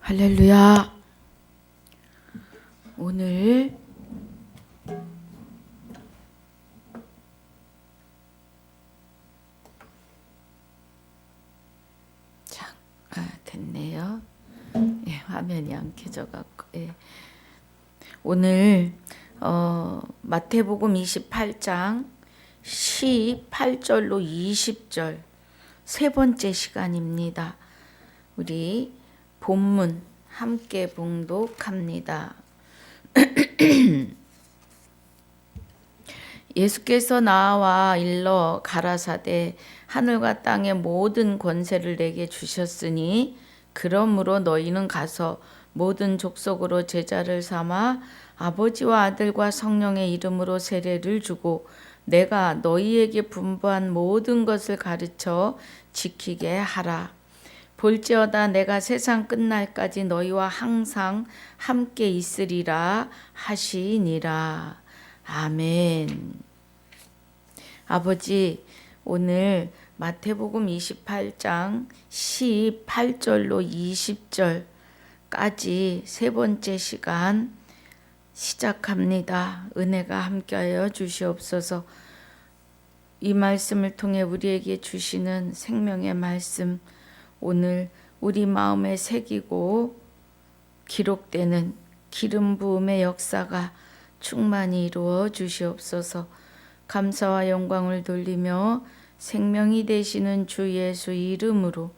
할렐루야. 오늘 됐네요. 예, 화면이 안 켜져갖고. 예. 오늘 마태복음 28장 18절로 20절 세 번째 시간입니다. 우리 본문 함께 봉독합니다. 예수께서 나와 일러 가라사대 하늘과 땅의 모든 권세를 내게 주셨으니 그러므로 너희는 가서 모든 족속으로 제자를 삼아 아버지와 아들과 성령의 이름으로 세례를 주고 내가 너희에게 분부한 모든 것을 가르쳐 지키게 하라. 볼지어다 내가 세상 끝날까지 너희와 항상 함께 있으리라 하시니라. 아멘. 아버지, 오늘 마태복음 28장 18절로 20절까지 세 번째 시간 시작합니다. 은혜가 함께하여 주시옵소서. 이 말씀을 통해 우리에게 주시는 생명의 말씀, 오늘 우리 마음에 새기고 기록되는 기름 부음의 역사가 충만히 이루어 주시옵소서. 감사와 영광을 돌리며 생명이 되시는 주 예수 이름으로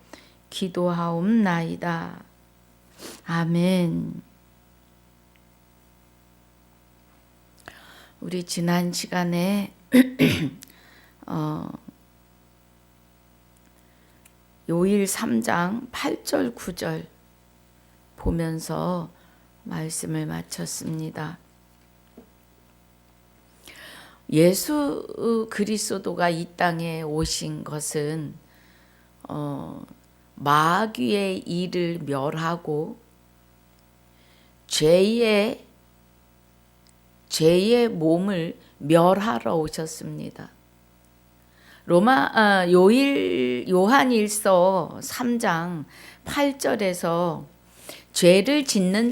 기도하옵나이다. 아멘. 우리 지난 시간에 요일 3장 8절 9절 보면서 말씀을 마쳤습니다. 예수 그리스도가 이 땅에 오신 것은 마귀의 일을 멸하고 죄의 몸을 멸하러 오셨습니다. 요한일서 3장 8절에서 죄를 짓는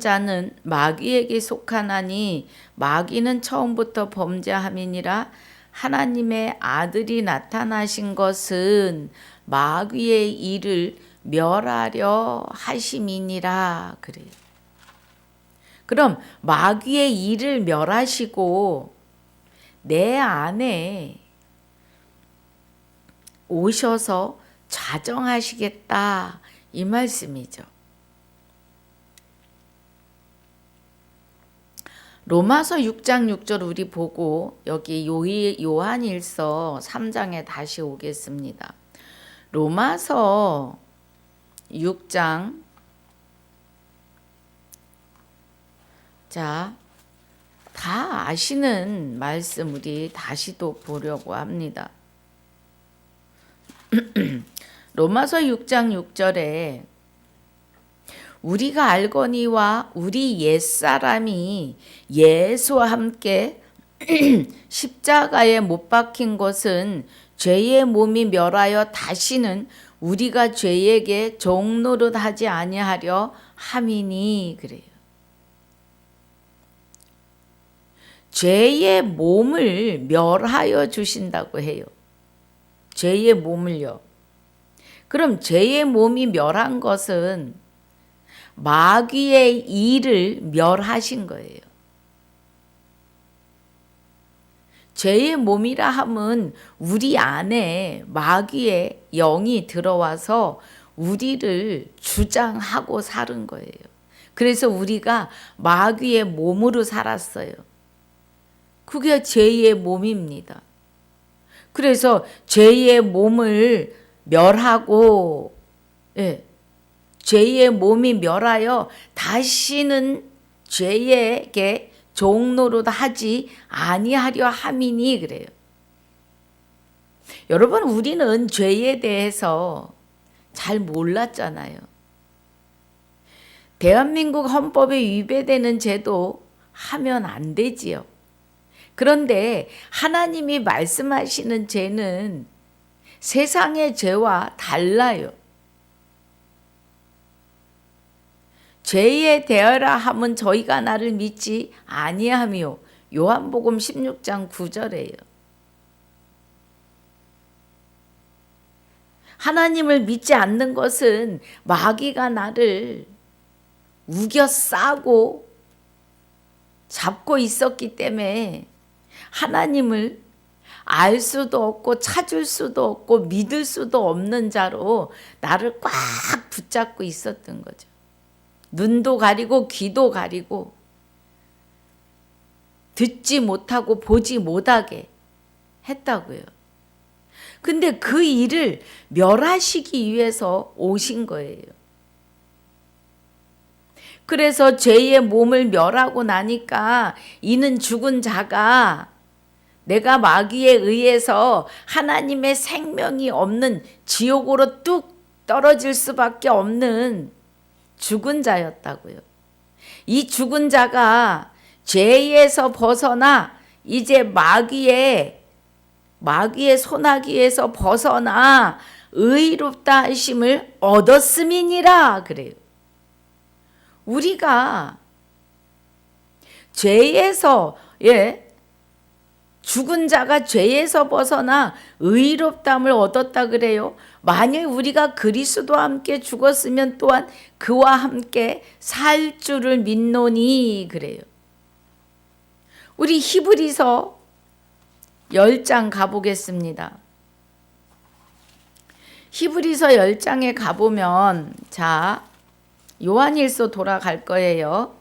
자는 마귀에게 속하나니 마귀는 처음부터 범죄함이니라. 하나님의 아들이 나타나신 것은 마귀의 일을 멸하려 하심이니라. 그래요. 그럼 마귀의 일을 멸하시고 내 안에 오셔서 자정하시겠다, 이 말씀이죠. 로마서 6장 6절 우리 보고 여기 요한일서 3장에 다시 오겠습니다. 로마서 6장, 자, 다 아시는 말씀 우리 다시 또 보려고 합니다. 로마서 6장 6절에 우리가 알거니와 우리 옛사람이 예수와 함께 십자가에 못 박힌 것은 죄의 몸이 멸하여 다시는 우리가 죄에게 종노릇하지 아니하려 함이니. 그래요. 죄의 몸을 멸하여 주신다고 해요. 죄의 몸을요. 그럼 죄의 몸이 멸한 것은 마귀의 일을 멸하신 거예요. 죄의 몸이라 함은 우리 안에 마귀의 영이 들어와서 우리를 주장하고 사는 거예요. 그래서 우리가 마귀의 몸으로 살았어요. 그게 죄의 몸입니다. 그래서 죄의 몸을 멸하고, 죄의 몸이 멸하여 다시는 죄에게 종노릇하지 아니하려 함이니. 그래요. 여러분, 우리는 죄에 대해서 잘 몰랐잖아요. 대한민국 헌법에 위배되는 죄도 하면 안 되지요. 그런데 하나님이 말씀하시는 죄는 세상의 죄와 달라요. 죄에 대하라 함은 저희가 나를 믿지 아니함이요. 요한복음 16장 9절에요. 하나님을 믿지 않는 것은 마귀가 나를 우겨 싸고 잡고 있었기 때문에 하나님을 알 수도 없고 찾을 수도 없고 믿을 수도 없는 자로 나를 꽉 붙잡고 있었던 거죠. 눈도 가리고 귀도 가리고 듣지 못하고 보지 못하게 했다고요. 근데 그 일을 멸하시기 위해서 오신 거예요. 그래서 죄의 몸을 멸하고 나니까 이는 죽은 자가 내가 마귀에 의해서 하나님의 생명이 없는 지옥으로 뚝 떨어질 수밖에 없는 죽은 자였다고요. 이 죽은 자가 죄에서 벗어나 이제 마귀의 손아귀에서 벗어나 의롭다 하심을 얻었음이니라 그래요. 우리가 죄에서 죽은 자가 죄에서 벗어나 의롭다함을 얻었다 그래요. 만일 우리가 그리스도와 함께 죽었으면 또한 그와 함께 살 줄을 믿노니 그래요. 우리 히브리서 10장 가보겠습니다. 히브리서 10장에 가보면 자 요한일서 돌아갈 거예요.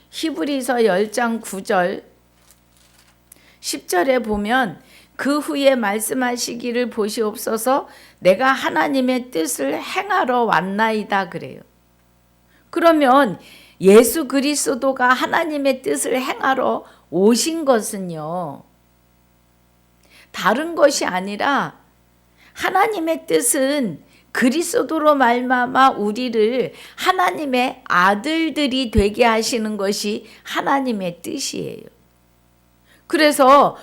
히브리서 10장 9절 10절에 보면 그 후에 말씀하시기를 보시옵소서 내가 하나님의 뜻을 행하러 왔나이다 그래요. 그러면 예수 그리스도가 하나님의 뜻을 행하러 오신 것은요. 다른 것이 아니라 하나님의 뜻은 그리스도로 말미암아 우리를 하나님의 아들들이 되게 하시는 것이 하나님의 뜻이에요. 그래서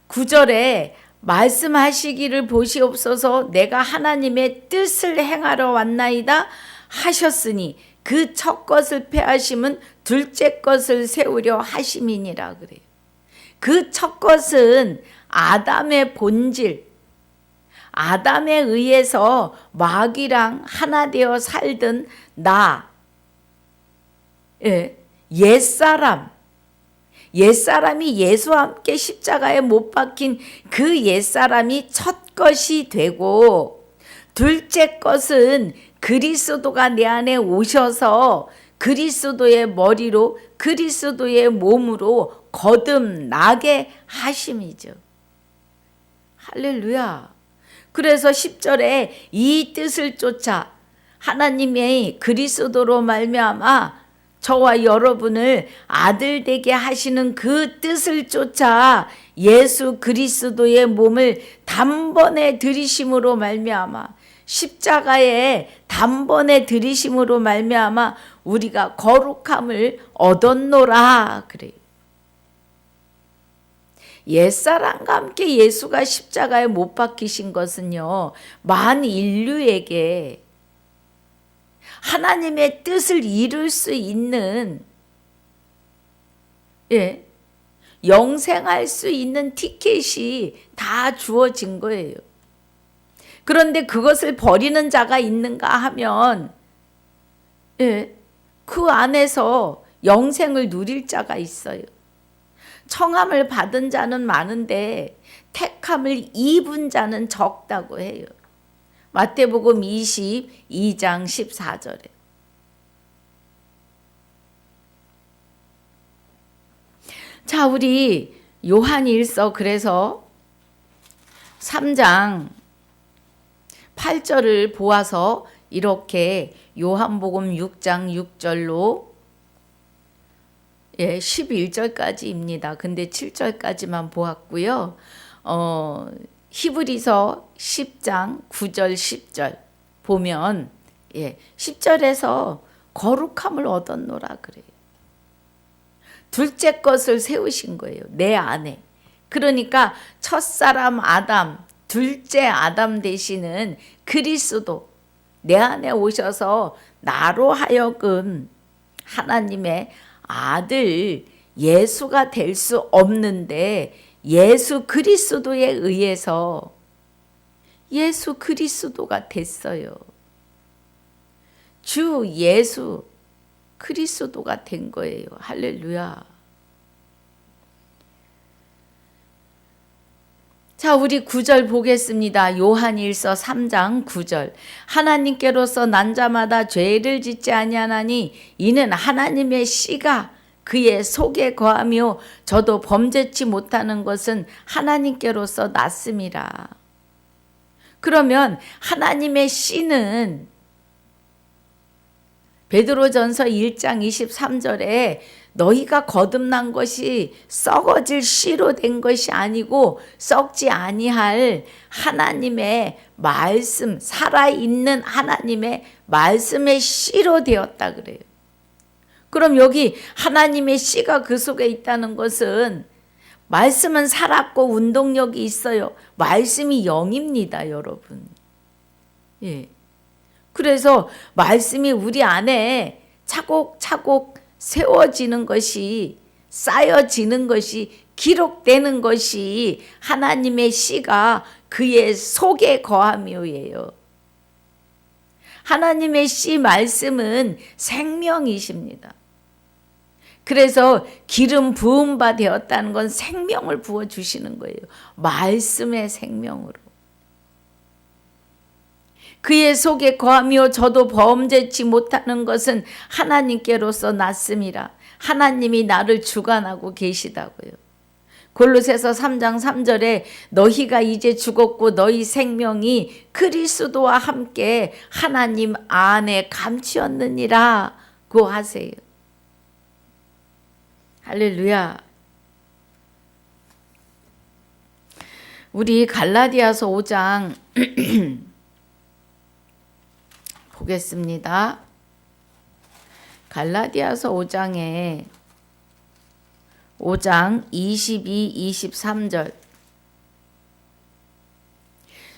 9절에 말씀하시기를 보시옵소서 내가 하나님의 뜻을 행하러 왔나이다 하셨으니 그 첫 것을 폐하심은 둘째 것을 세우려 하심이니라 그래요. 그 첫 것은 아담의 본질, 아담에 의해서 마귀랑 하나 되어 살던 옛사람이 예수와 함께 십자가에 못 박힌 그 옛사람이 첫 것이 되고 둘째 것은 그리스도가 내 안에 오셔서 그리스도의 머리로 그리스도의 몸으로 거듭나게 하심이죠. 할렐루야. 그래서 10절에 이 뜻을 쫓아 하나님의 그리스도로 말미암아 저와 여러분을 아들 되게 하시는 그 뜻을 쫓아 예수 그리스도의 몸을 단번에 들이심으로 말미암아 십자가에 단번에 들이심으로 말미암아 우리가 거룩함을 얻었노라 그래요. 옛사람과 함께 예수가 십자가에 못 박히신 것은요. 만 인류에게 하나님의 뜻을 이룰 수 있는 영생할 수 있는 티켓이 다 주어진 거예요. 그런데 그것을 버리는 자가 있는가 하면 그 안에서 영생을 누릴 자가 있어요. 청함을 받은 자는 많은데 택함을 입은 자는 적다고 해요. 마태복음 22장 14절에. 자, 우리 요한일서 그래서 3장 8절을 보아서 이렇게 요한복음 6장 6절로 11절까지입니다. 근데 7절까지만 보았고요. 히브리서 10장 9절 10절 보면 10절에서 거룩함을 얻었노라 그래요. 둘째 것을 세우신 거예요. 내 안에. 그러니까 첫사람 아담, 둘째 아담 되시는 그리스도 내 안에 오셔서 나로 하여금 하나님의 아들 예수가 될 수 없는데 예수 그리스도에 의해서 예수 그리스도가 됐어요. 주 예수 그리스도가 된 거예요. 할렐루야. 자, 우리 9절 보겠습니다. 요한일서 3장 9절. 하나님께로서 난 자마다 죄를 짓지 아니하나니 이는 하나님의 씨가 그의 속에 거하며 저도 범죄치 못하는 것은 하나님께로서 났음이라. 그러면 하나님의 씨는 베드로전서 1장 23절에 너희가 거듭난 것이 썩어질 씨로 된 것이 아니고 썩지 아니할 하나님의 말씀, 살아있는 하나님의 말씀의 씨로 되었다 그래요. 그럼 여기 하나님의 씨가 그 속에 있다는 것은 말씀은 살았고 운동력이 있어요. 말씀이 영입니다, 여러분. 예. 그래서 말씀이 우리 안에 차곡차곡 세워지는 것이, 쌓여지는 것이, 기록되는 것이 하나님의 씨가 그의 속에 거하며예요. 하나님의 씨 말씀은 생명이십니다. 그래서 기름 부은 바 되었다는 건 생명을 부어주시는 거예요. 말씀의 생명으로. 그의 속에 거하며 저도 범죄치 못하는 것은 하나님께로서 났음이라. 하나님이 나를 주관하고 계시다고요. 골로새서 3장 3절에 너희가 이제 죽었고 너희 생명이 그리스도와 함께 하나님 안에 감추었느니라고 하세요. 할렐루야. 우리 갈라디아서 5장 보겠습니다. 갈라디아서 5장 22, 23절.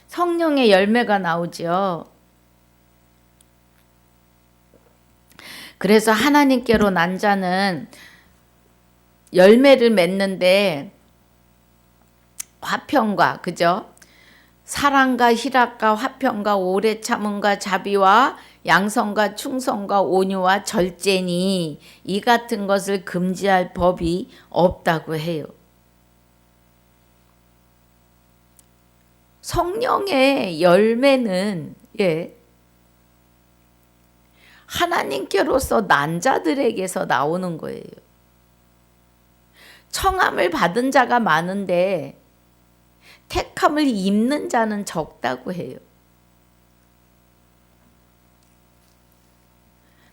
성령의 열매가 나오죠. 그래서 하나님께로 난 자는 열매를 맺는데 화평과, 그죠? 사랑과 희락과 화평과 오래 참음과 자비와 양성과 충성과 온유와 절제니 이 같은 것을 금지할 법이 없다고 해요. 성령의 열매는 하나님께로서 난 자들에게서 나오는 거예요. 청함을 받은 자가 많은데 택함을 입는 자는 적다고 해요.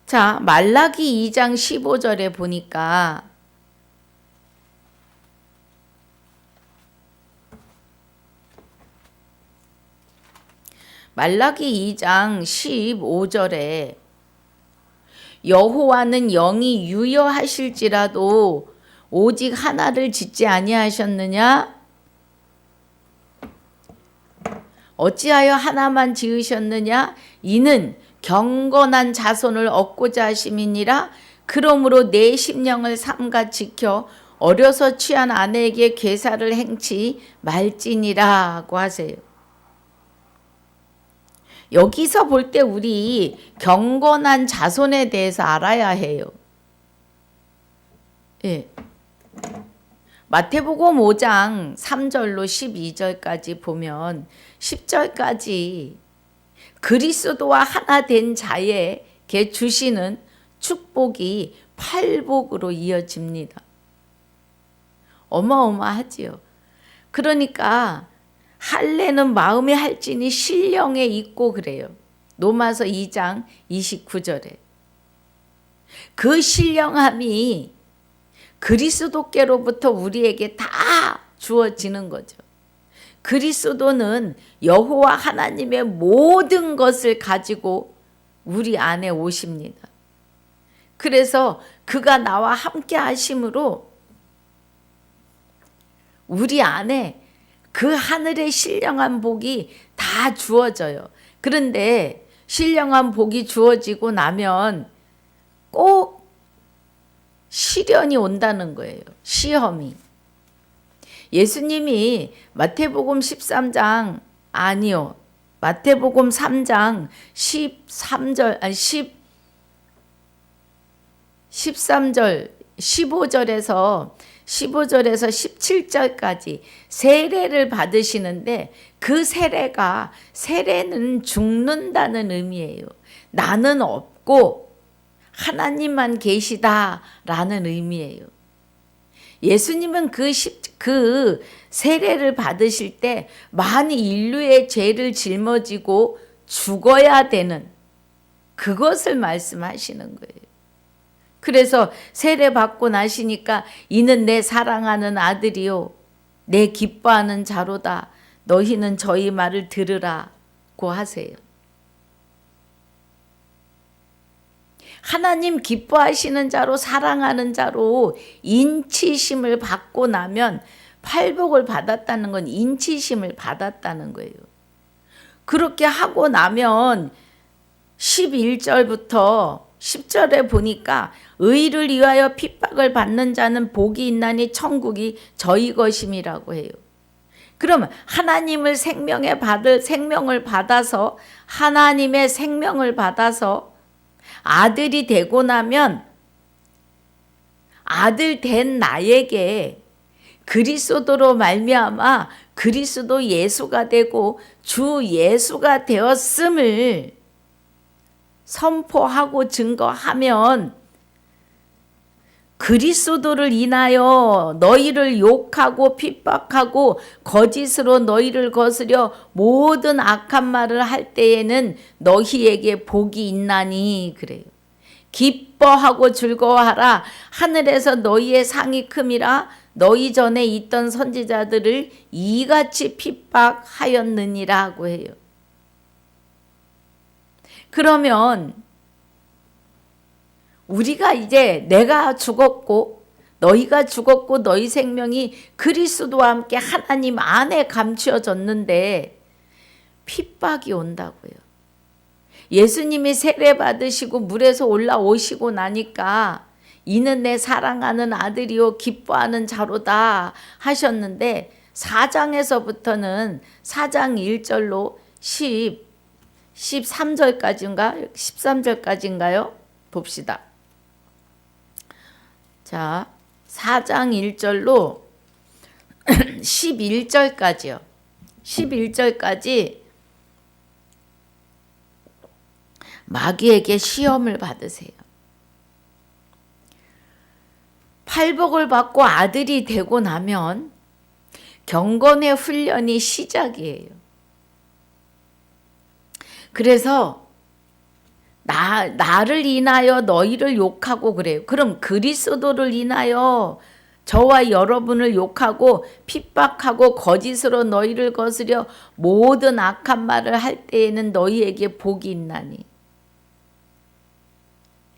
자, 말라기 2장 15절에 보니까 말라기 2장 15절에 여호와는 영이 유여하실지라도 오직 하나를 짓지 아니하셨느냐? 어찌하여 하나만 지으셨느냐? 이는 경건한 자손을 얻고자 하심이니라. 그러므로 내 심령을 삼가 지켜 어려서 취한 아내에게 계사를 행치 말지니라고 하세요. 여기서 볼 때 우리 경건한 자손에 대해서 알아야 해요. 마태복음 5장 3절로 12절까지 보면 10절까지 그리스도와 하나 된 자에게 주시는 축복이 팔복으로 이어집니다. 어마어마하지요. 그러니까 할례는 마음의 할진이 신령에 있고 그래요. 로마서 2장 29절에. 그 신령함이 그리스도께로부터 우리에게 다 주어지는 거죠. 그리스도는 여호와 하나님의 모든 것을 가지고 우리 안에 오십니다. 그래서 그가 나와 함께 하심으로 우리 안에 그 하늘의 신령한 복이 다 주어져요. 그런데 신령한 복이 주어지고 나면 꼭 시련이 온다는 거예요. 시험이. 예수님이 마태복음 13장 아니요. 마태복음 3장 13절 아니 13절 15절에서 17절까지 세례를 받으시는데 그 세례는 죽는다는 의미예요. 나는 없고 하나님만 계시다라는 의미예요. 예수님은 그 세례를 받으실 때 많이 인류의 죄를 짊어지고 죽어야 되는 그것을 말씀하시는 거예요. 그래서 세례 받고 나시니까 이는 내 사랑하는 아들이요 내 기뻐하는 자로다 너희는 저희 말을 들으라고 하세요. 하나님 기뻐하시는 자로 사랑하는 자로 인치심을 받고 나면 팔복을 받았다는 건 인치심을 받았다는 거예요. 그렇게 하고 나면 11절부터 10절에 보니까 의를 위하여 핍박을 받는 자는 복이 있나니 천국이 저희 것임이라고 해요. 그럼 하나님을 생명을 받아서 하나님의 생명을 받아서 아들이 되고 나면 아들 된 나에게 그리스도로 말미암아 그리스도 예수가 되고 주 예수가 되었음을 선포하고 증거하면 그리스도를 인하여 너희를 욕하고 핍박하고 거짓으로 너희를 거스려 모든 악한 말을 할 때에는 너희에게 복이 있나니 그래요. 기뻐하고 즐거워하라. 하늘에서 너희의 상이 큼이라. 너희 전에 있던 선지자들을 이같이 핍박하였느니라고 해요. 그러면 우리가 이제 내가 죽었고 너희가 죽었고 너희 생명이 그리스도와 함께 하나님 안에 감추어졌는데 핍박이 온다고요. 예수님이 세례 받으시고 물에서 올라오시고 나니까 이는 내 사랑하는 아들이요 기뻐하는 자로다 하셨는데 4장에서부터는 4장 1절로 13절까지인가요? 봅시다. 자, 4장 1절로 11절까지요. 11절까지 마귀에게 시험을 받으세요. 팔복을 받고 아들이 되고 나면 경건의 훈련이 시작이에요. 그래서 나를 인하여 너희를 욕하고 그래요. 그럼 그리스도를 인하여 저와 여러분을 욕하고 핍박하고 거짓으로 너희를 거스려 모든 악한 말을 할 때에는 너희에게 복이 있나니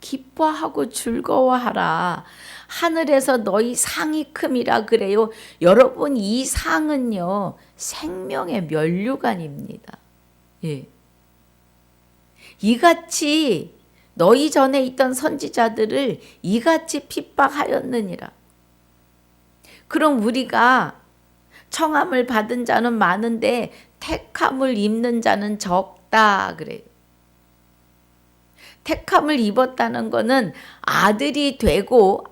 기뻐하고 즐거워하라. 하늘에서 너희 상이 큼이라 그래요. 여러분 이 상은요 생명의 면류관입니다. 예. 이같이 너희 전에 있던 선지자들을 이같이 핍박하였느니라. 그럼 우리가 청함을 받은 자는 많은데 택함을 입는 자는 적다 그래요. 택함을 입었다는 거는 아들이 되고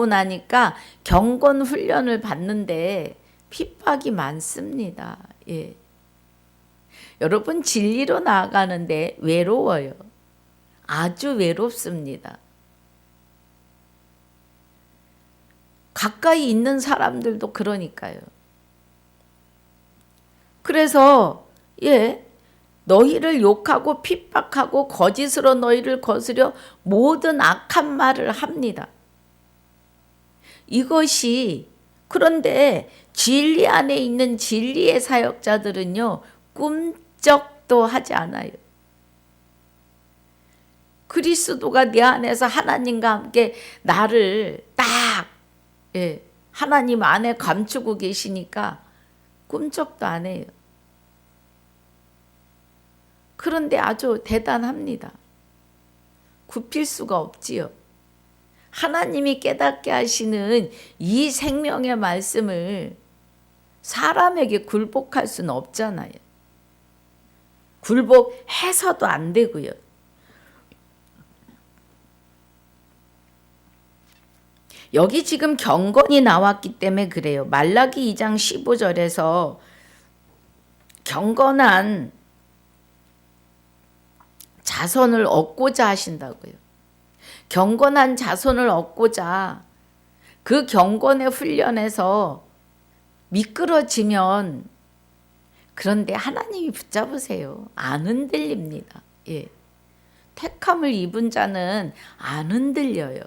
나니까 경건 훈련을 받는데 핍박이 많습니다. 예. 여러분 진리로 나아가는데 외로워요. 아주 외롭습니다. 가까이 있는 사람들도 그러니까요. 그래서 너희를 욕하고 핍박하고 거짓으로 너희를 거스려 모든 악한 말을 합니다. 이것이 그런데 진리 안에 있는 진리의 사역자들은요. 꿈쩍도 하지 않아요. 그리스도가 내 안에서 하나님과 함께 나를 딱 하나님 안에 감추고 계시니까 꿈쩍도 안 해요. 그런데 아주 대단합니다. 굽힐 수가 없지요. 하나님이 깨닫게 하시는 이 생명의 말씀을 사람에게 굴복할 수는 없잖아요. 굴복해서도 안 되고요. 여기 지금 경건이 나왔기 때문에 그래요. 말라기 2장 15절에서 경건한 자손을 얻고자 하신다고요. 경건한 자손을 얻고자 그 경건의 훈련에서 미끄러지면 그런데 하나님이 붙잡으세요. 안 흔들립니다. 예. 택함을 입은 자는 안 흔들려요.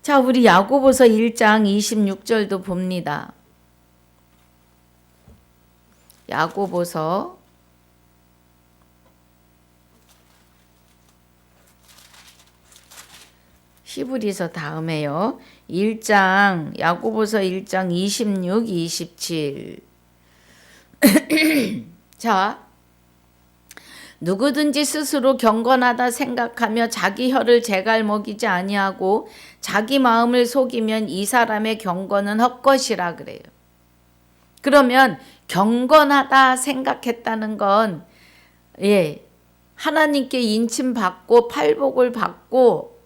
자, 우리 야고보서 1장 26절도 봅니다. 야고보서 히브리서 다음에요. 야고보서 1장 26, 27. 자, 누구든지 스스로 경건하다 생각하며 자기 혀를 제갈 먹이지 아니하고 자기 마음을 속이면 이 사람의 경건은 헛것이라 그래요. 그러면 경건하다 생각했다는 건 하나님께 인침받고 팔복을 받고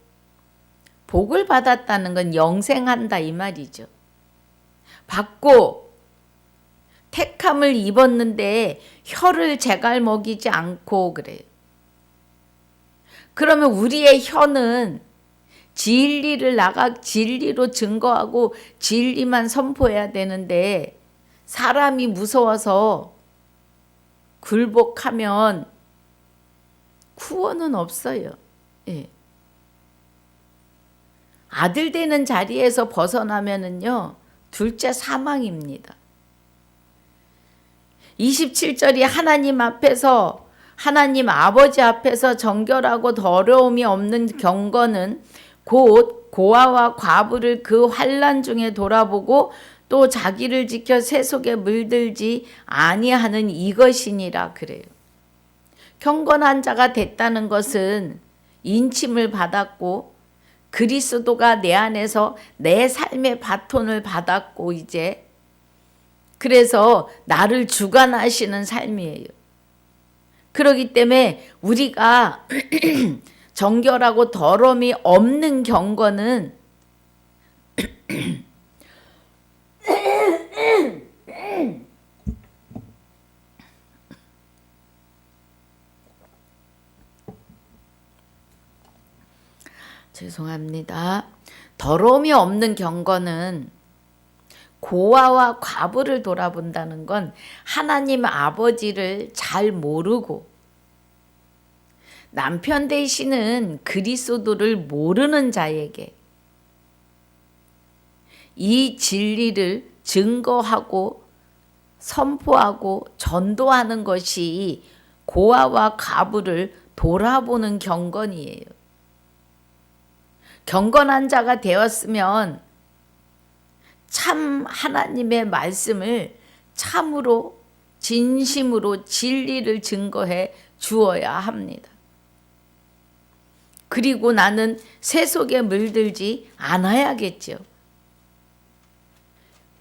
복을 받았다는 건 영생한다 이 말이죠. 받고 택함을 입었는데 혀를 제갈 먹이지 않고 그래요. 그러면 우리의 혀는 진리로 증거하고 진리만 선포해야 되는데 사람이 무서워서 굴복하면 구원은 없어요. 예. 아들 되는 자리에서 벗어나면은요, 둘째 사망입니다. 27절이 하나님 아버지 앞에서 정결하고 더러움이 없는 경건은 곧 고아와 과부를 그 환난 중에 돌아보고 또 자기를 지켜 세속에 물들지 아니하는 이것이니라 그래요. 경건한 자가 됐다는 것은 인침을 받았고 그리스도가 내 안에서 내 삶의 바톤을 받았고 이제 그래서 나를 주관하시는 삶이에요. 그렇기 때문에 우리가 정결하고 더러움이 없는 경건은 죄송합니다. 더러움이 없는 경건은 고아와 과부를 돌아본다는 건 하나님 아버지를 잘 모르고 남편 되시는 그리스도를 모르는 자에게 이 진리를 증거하고 선포하고 전도하는 것이 고아와 과부를 돌아보는 경건이에요. 경건한 자가 되었으면 참 하나님의 말씀을 참으로 진심으로 진리를 증거해 주어야 합니다. 그리고 나는 세속에 물들지 않아야겠죠.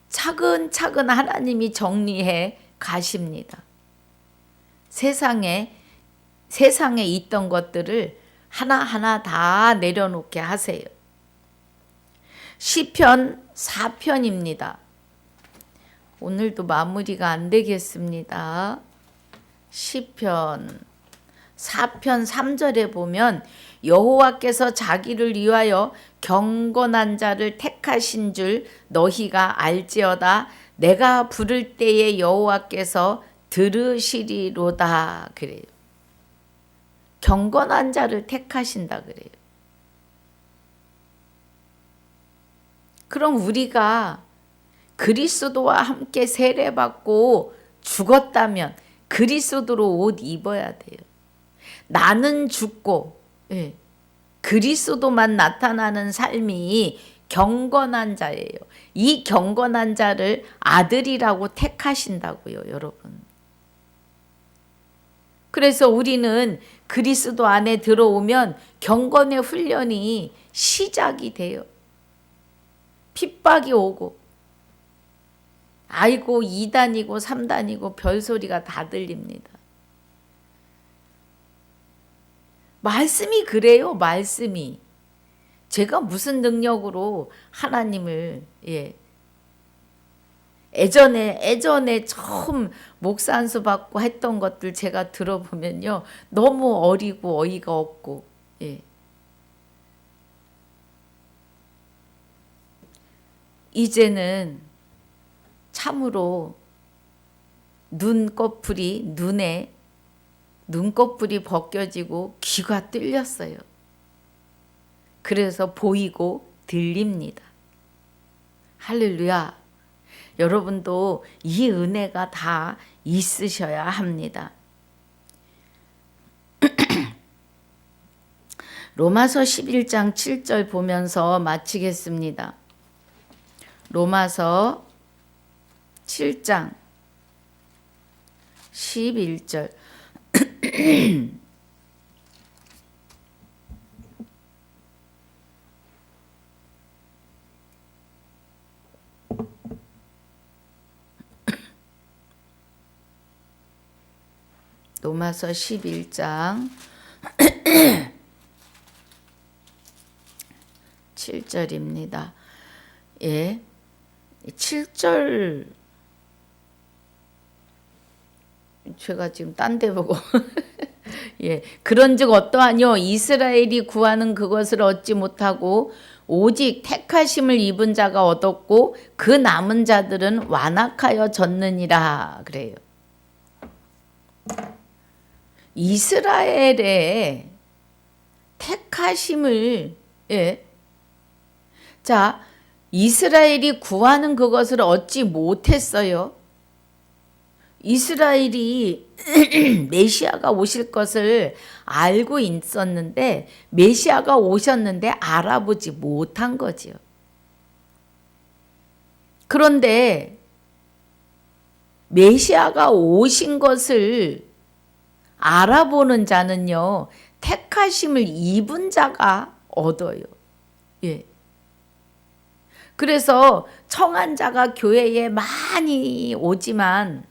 차근차근 하나님이 정리해 가십니다. 세상에 있던 것들을 하나하나 다 내려놓게 하세요. 시편 4편입니다. 오늘도 마무리가 안 되겠습니다. 시편 4편 3절에 보면 여호와께서 자기를 위하여 경건한 자를 택하신 줄 너희가 알지어다. 내가 부를 때에 여호와께서 들으시리로다 그래요. 경건한 자를 택하신다 그래요. 그럼 우리가 그리스도와 함께 세례받고 죽었다면 그리스도로 옷 입어야 돼요. 나는 죽고 그리스도만 나타나는 삶이 경건한 자예요. 이 경건한 자를 아들이라고 택하신다고요, 여러분. 그래서 우리는 그리스도 안에 들어오면 경건의 훈련이 시작이 돼요. 핍박이 오고 아이고 2단이고 3단이고 별소리가 다 들립니다. 말씀이 그래요. 말씀이. 제가 무슨 능력으로 하나님을 예전에 처음 목사 안수 받고 했던 것들 제가 들어보면요. 너무 어리고 어이가 없고 이제는 참으로 눈꺼풀이 벗겨지고 귀가 뚫렸어요. 그래서 보이고 들립니다. 할렐루야. 여러분도 이 은혜가 다 있으셔야 합니다. 로마서 11장 7절 보면서 마치겠습니다. 로마서 7장 11절 로마서 11장 7절입니다. 7절 제가 지금 딴 데 보고 그런즉 어떠하뇨 이스라엘이 구하는 그것을 얻지 못하고 오직 택하심을 입은 자가 얻었고 그 남은 자들은 완악하여 졌느니라 그래요. 이스라엘의 택하심을 자 이스라엘이 구하는 그것을 얻지 못했어요. 이스라엘이 메시아가 오실 것을 알고 있었는데 메시아가 오셨는데 알아보지 못한 거지요. 그런데 메시아가 오신 것을 알아보는 자는요. 택하심을 입은 자가 얻어요. 그래서 청한 자가 교회에 많이 오지만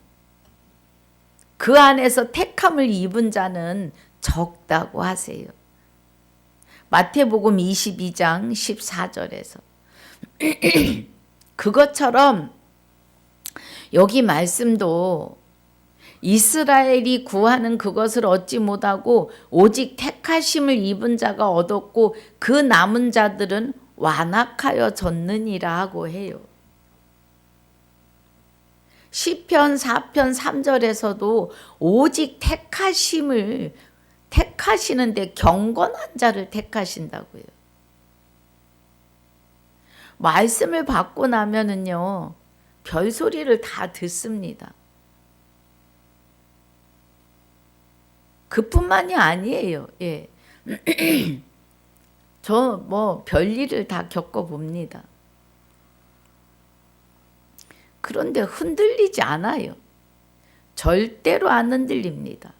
그 안에서 택함을 입은 자는 적다고 하세요. 마태복음 22장 14절에서 그것처럼 여기 말씀도 이스라엘이 구하는 그것을 얻지 못하고 오직 택하심을 입은 자가 얻었고 그 남은 자들은 완악하여 졌느니라 하고 해요. 시편 4편 3절에서도 오직 택하시는데 경건한 자를 택하신다고요. 말씀을 받고 나면은요. 별소리를 다 듣습니다. 그뿐만이 아니에요. 저 별일을 다 겪어봅니다. 그런데 흔들리지 않아요. 절대로 안 흔들립니다.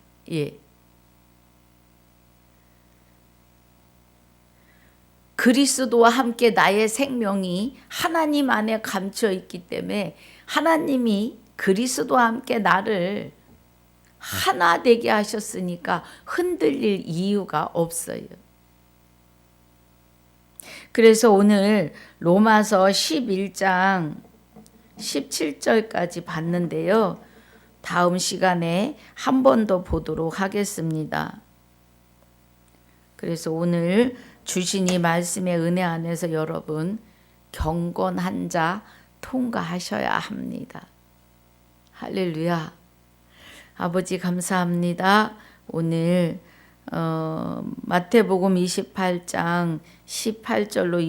그리스도와 함께 나의 생명이 하나님 안에 감춰 있기 때문에 하나님이 그리스도와 함께 나를 하나 되게 하셨으니까 흔들릴 이유가 없어요. 그래서 오늘 로마서 11장 17절까지 봤는데요. 다음 시간에 한 번 더 보도록 하겠습니다. 그래서 오늘 주신 이 말씀의 은혜 안에서 여러분 경건한 자 통과하셔야 합니다. 할렐루야. 아버지 감사합니다. 오늘 마태복음 28장 18절로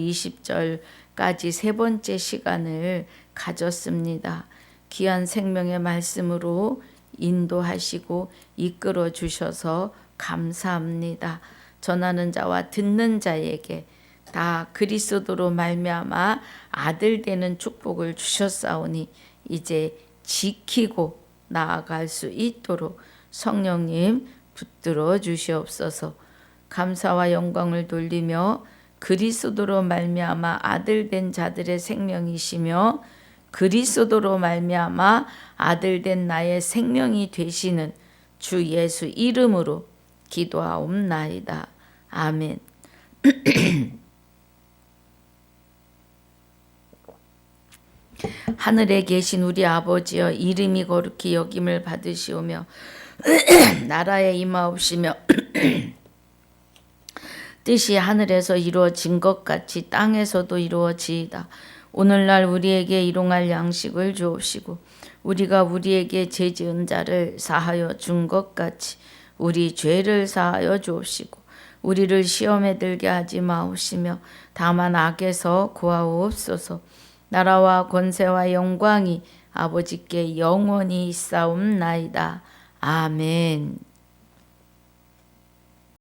20절까지 세 번째 시간을 가졌습니다. 귀한 생명의 말씀으로 인도하시고 이끌어 주셔서 감사합니다. 전하는 자와 듣는 자에게 다 그리스도로 말미암아 아들 되는 축복을 주셨사오니 이제 지키고 나아갈 수 있도록 성령님 붙들어 주시옵소서. 감사와 영광을 돌리며 그리스도로 말미암아 아들 된 자들의 생명이시며 그리스도로 말미암아 아들 된 나의 생명이 되시는 주 예수 이름으로 기도하옵나이다. 아멘. 하늘에 계신 우리 아버지여, 이름이 거룩히 여김을 받으시오며 나라에 임하옵시며 뜻이 하늘에서 이루어진 것 같이 땅에서도 이루어지이다. 오늘날 우리에게 일용할 양식을 주옵시고 우리가 우리에게 죄지은 자를 사하여 준 것 같이 우리 죄를 사하여 주옵시고 우리를 시험에 들게 하지 마옵시며 다만 악에서 구하옵소서. 나라와 권세와 영광이 아버지께 영원히 있사옵나이다. 아멘.